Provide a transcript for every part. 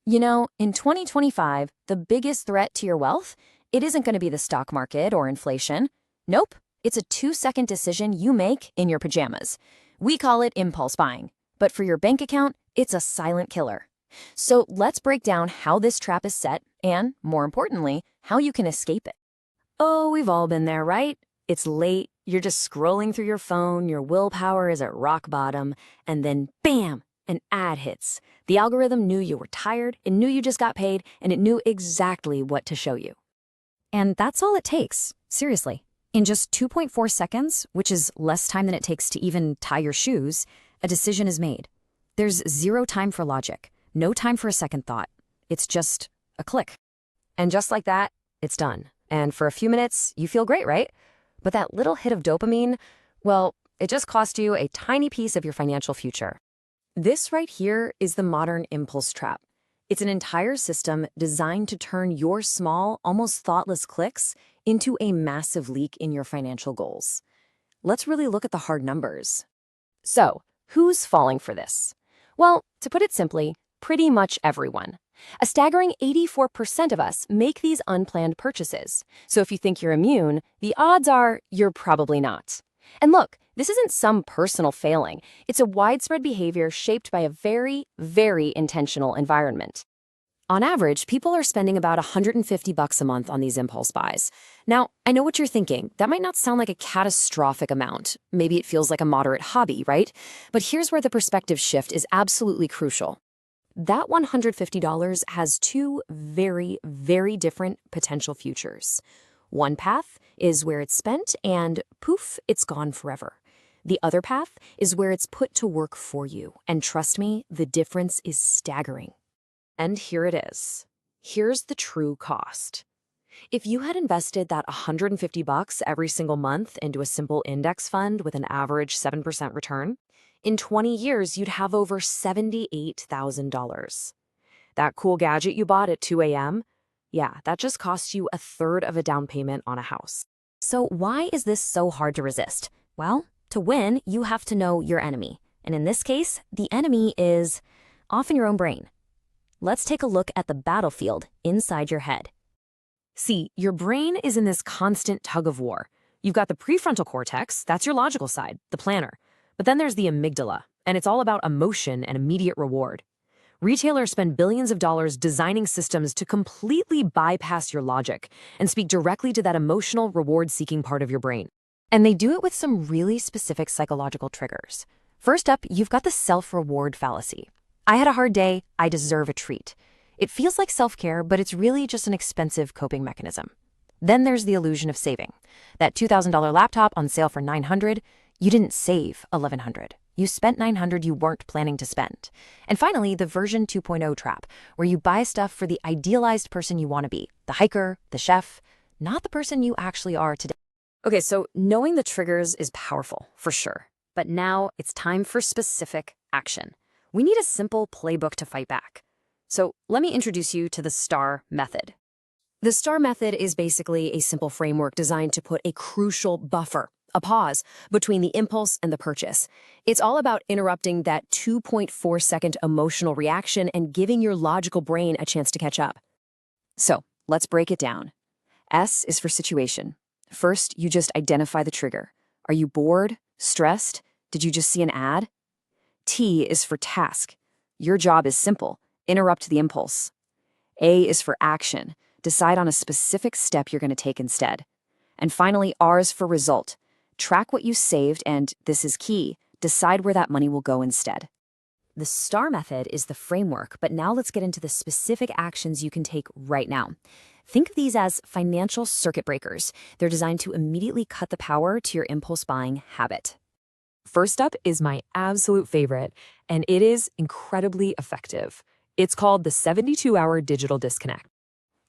In 2025, the biggest threat to your wealth, it isn't going to be the stock market or inflation. Nope, it's a 2-second decision you make in your pajamas. We call it impulse buying, but for your bank account, it's a silent killer. So let's break down how this trap is set and, more importantly, how you can escape it. Oh, we've all been there, right? It's late, you're just scrolling through your phone, your willpower is at rock bottom, and then bam! An ad hits. The algorithm knew you were tired, it knew you just got paid, and it knew exactly what to show you. And that's all it takes, seriously. In just 2.4 seconds, which is less time than it takes to even tie your shoes, a decision is made. There's zero time for logic, no time for a second thought. It's just a click. And just like that, it's done. And for a few minutes, you feel great, right? But that little hit of dopamine, well, it just cost you a tiny piece of your financial future. This right here is the modern impulse trap. It's an entire system designed to turn your small, almost thoughtless clicks into a massive leak in your financial goals. Let's really look at the hard numbers. So, who's falling for this? Well, to put it simply, pretty much everyone. A staggering 84% of us make these unplanned purchases. So if you think you're immune, the odds are you're probably not. And look, this isn't some personal failing. It's a widespread behavior shaped by a very, very intentional environment. On average, people are spending about $150 a month on these impulse buys. Now, I know what you're thinking. That might not sound like a catastrophic amount. Maybe it feels like a moderate hobby, right? But here's where the perspective shift is absolutely crucial. That $150 has two very, very different potential futures. One path is where it's spent and poof, it's gone forever. The other path is where it's put to work for you. And trust me, the difference is staggering. And here it is. Here's the true cost. If you had invested that $150 every single month into a simple index fund with an average 7% return, in 20 years, you'd have over $78,000. That cool gadget you bought at 2 a.m., yeah, that just cost you a third of a down payment on a house. So why is this so hard to resist? Well, to win, you have to know your enemy. And in this case, the enemy is often your own brain. Let's take a look at the battlefield inside your head. See, your brain is in this constant tug of war. You've got the prefrontal cortex, that's your logical side, the planner. But then there's the amygdala, and it's all about emotion and immediate reward. Retailers spend billions of dollars designing systems to completely bypass your logic and speak directly to that emotional, reward-seeking part of your brain. And they do it with some really specific psychological triggers. First up, you've got the self-reward fallacy. I had a hard day, I deserve a treat. It feels like self-care, but it's really just an expensive coping mechanism. Then there's the illusion of saving. That $2,000 laptop on sale for $900, you didn't save $1,100. You spent $900 you weren't planning to spend. And finally, the version 2.0 trap, where you buy stuff for the idealized person you want to be, the hiker, the chef, not the person you actually are today. Okay, so knowing the triggers is powerful, for sure. But now it's time for specific action. We need a simple playbook to fight back. So let me introduce you to the STAR method. The STAR method is basically a simple framework designed to put a crucial buffer, a pause, between the impulse and the purchase. It's all about interrupting that 2.4-second emotional reaction and giving your logical brain a chance to catch up. So let's break it down. S is for situation. First, you just identify the trigger. Are you bored? Stressed? Did you just see an ad? T is for task. Your job is simple. Interrupt the impulse. A is for action. Decide on a specific step you're going to take instead. And finally, R is for result. Track what you saved and, this is key, decide where that money will go instead. The STAR method is the framework, but now let's get into the specific actions you can take right now. Think of these as financial circuit breakers. They're designed to immediately cut the power to your impulse buying habit. First up is my absolute favorite, and it is incredibly effective. It's called the 72-hour digital disconnect.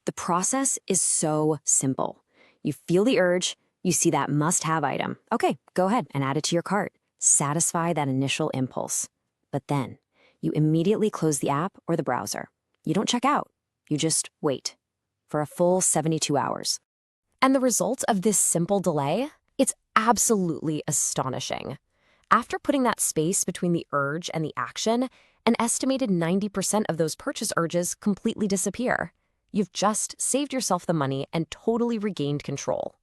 The process is so simple. You feel the urge, you see that must-have item. Okay, go ahead and add it to your cart. Satisfy that initial impulse. But then, you immediately close the app or the browser. You don't check out. You just wait for a full 72 hours. And the result of this simple delay? It's absolutely astonishing. After putting that space between the urge and the action, An estimated 90% of those purchase urges completely disappear. You've just saved yourself the money and totally regained control.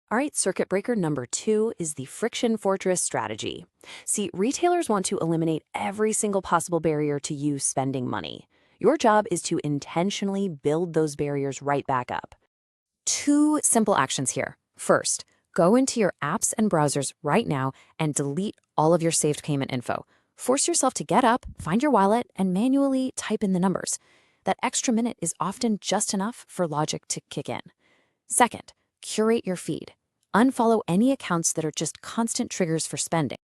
All right, circuit breaker number 2 is the friction fortress strategy. See, retailers want to eliminate every single possible barrier to you spending money. Your job is to intentionally build those barriers right back up. 2 simple actions here. First, go into your apps and browsers right now and delete all of your saved payment info. Force yourself to get up, find your wallet, and manually type in the numbers. That extra minute is often just enough for logic to kick in. Second, curate your feed. Unfollow any accounts that are just constant triggers for spending.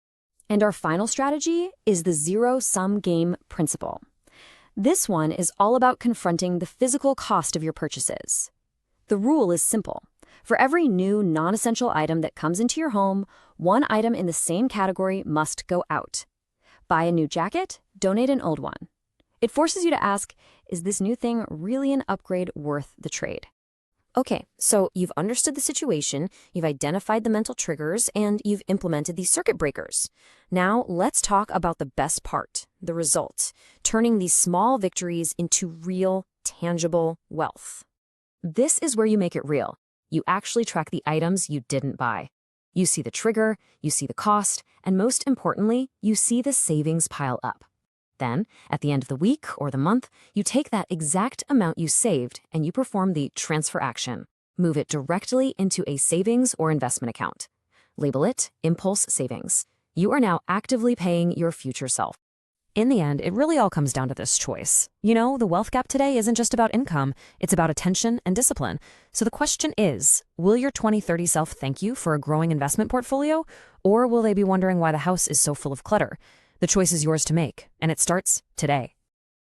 And our final strategy is the zero-sum game principle. This one is all about confronting the physical cost of your purchases. The rule is simple. For every new non-essential item that comes into your home, one item in the same category must go out. Buy a new jacket, donate an old one. It forces you to ask, is this new thing really an upgrade worth the trade? Okay, so you've understood the situation, you've identified the mental triggers, and you've implemented these circuit breakers. Now let's talk about the best part, the result, turning these small victories into real, tangible wealth. This is where you make it real. You actually track the items you didn't buy. You see the trigger, you see the cost, and most importantly, you see the savings pile up. Then, at the end of the week or the month, you take that exact amount you saved and you perform the transfer action. Move it directly into a savings or investment account. Label it Impulse Savings. You are now actively paying your future self. In the end, it really all comes down to this choice. You know, the wealth gap today isn't just about income, it's about attention and discipline. So the question is, will your 2030 self thank you for a growing investment portfolio, or will they be wondering why the house is so full of clutter? The choice is yours to make, and it starts today.